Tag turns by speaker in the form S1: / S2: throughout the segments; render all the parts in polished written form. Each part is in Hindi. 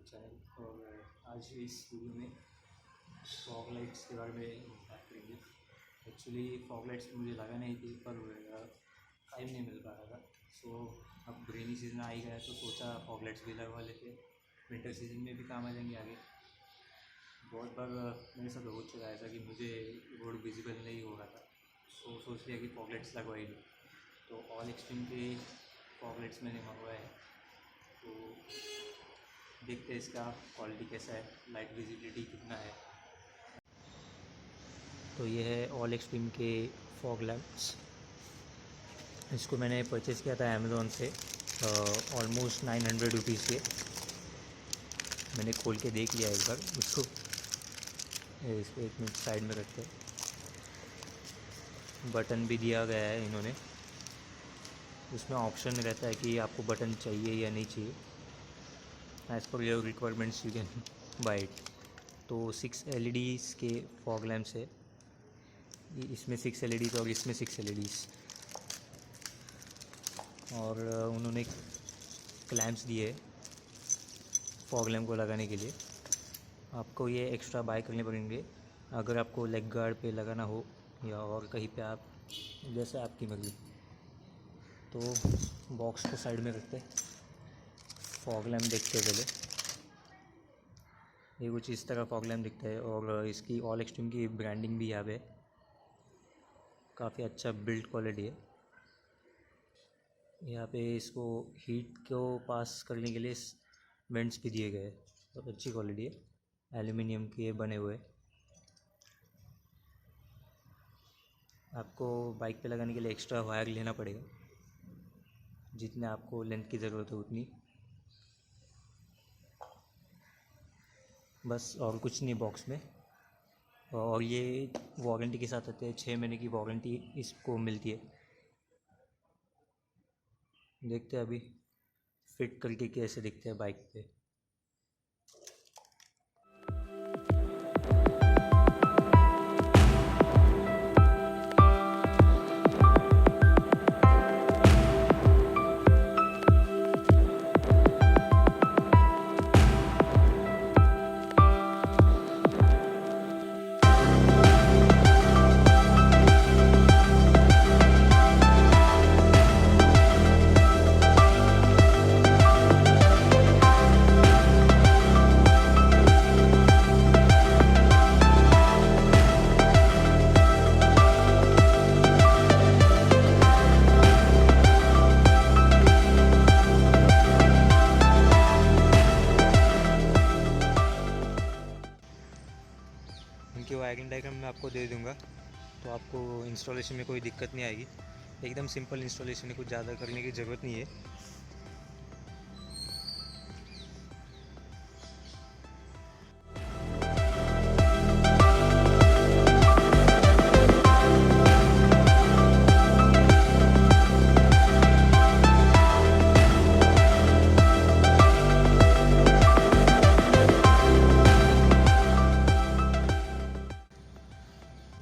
S1: चैनल। और आज इस वीडियो में फॉग लाइट्स के बारे में बात करेंगे। एक्चुअली फॉग लाइट्स मुझे लगा नहीं थी, पर टाइम नहीं मिल पा रहा था। सो अब रेनी सीज़न आ ही गया तो सोचा फॉग लाइट्स भी लगवा लेते, विंटर सीजन में भी काम आ जाएंगे आगे। बहुत बार मेरे साथ हो चुका है ऐसा कि मुझे रोड विजिबल नहीं हो रहा था, सो सोच लिया कि फॉग लाइट्स लगवाई लो। तो ऑल एक्सट्रीम के फॉग लाइट्स मैंने मंगवाए हैं। तो देखते हैं इसका क्वालिटी कैसा है, लाइट विजिबिलिटी कितना है। तो ये है ऑल एक्सट्रीम के फॉग लैम्प्स। इसको मैंने परचेज़ किया था अमेज़ॉन से, ऑलमोस्ट 900 रुपीज़ के। मैंने खोल के देख लिया एक बार उसको। इसको एक मिनट साइड में रखते हैं। बटन भी दिया गया है इन्होंने, उसमें ऑप्शन रहता है कि आपको बटन चाहिए या नहीं चाहिए। As per your requirements you can buy it. तो 6 LEDs के फॉग लैम्प्स है, इसमें 6 LEDs और इसमें 6 LEDs। और उन्होंने क्लैम्प्स दिए फॉग लैम्प को लगाने के लिए। आपको ये एक्स्ट्रा बाय करने पड़ेंगे अगर आपको लेग गार्ड पे लगाना हो या और कहीं पे, आप जैसे आपकी मर्ज़ी। तो बॉक्स को साइड में रखते, फॉग लैम्प देखते पहले। ये कुछ इस तरह फॉग लैम्प दिखता है और इसकी ऑल एक्सट्रीम की ब्रांडिंग भी यहाँ पे काफ़ी अच्छा बिल्ड क्वालिटी है। यहाँ पे इसको हीट को पास करने के लिए वेंट्स भी दिए गए हैं, बहुत अच्छी क्वालिटी है, एल्युमिनियम के बने हुए। आपको बाइक पे लगाने के लिए एक्स्ट्रा वायर लेना पड़ेगा, जितने आपको लेंथ की ज़रूरत है उतनी, बस और कुछ नहीं बॉक्स में। और ये वारंटी के साथ आते हैं, 6 महीने की वारंटी इसको मिलती है। देखते हैं अभी फिट करके कैसे दिखते हैं बाइक पे। इनकी वायरिंग डायग्राम मैं आपको दे दूंगा, तो आपको इंस्टॉलेशन में कोई दिक्कत नहीं आएगी। एकदम सिंपल इंस्टॉलेशन है, कुछ ज़्यादा करने की ज़रूरत नहीं है।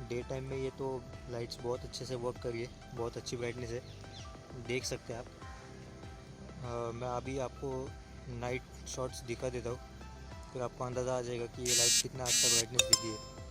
S1: डे टाइम में ये तो लाइट्स बहुत अच्छे से वर्क कर रही है, बहुत अच्छी ब्राइटनेस है, देख सकते हैं आप। मैं अभी आपको नाइट शॉट्स दिखा देता हूँ, फिर आपको अंदाज़ा आ जाएगा कि ये लाइट कितना अच्छा ब्राइटनेस देती है।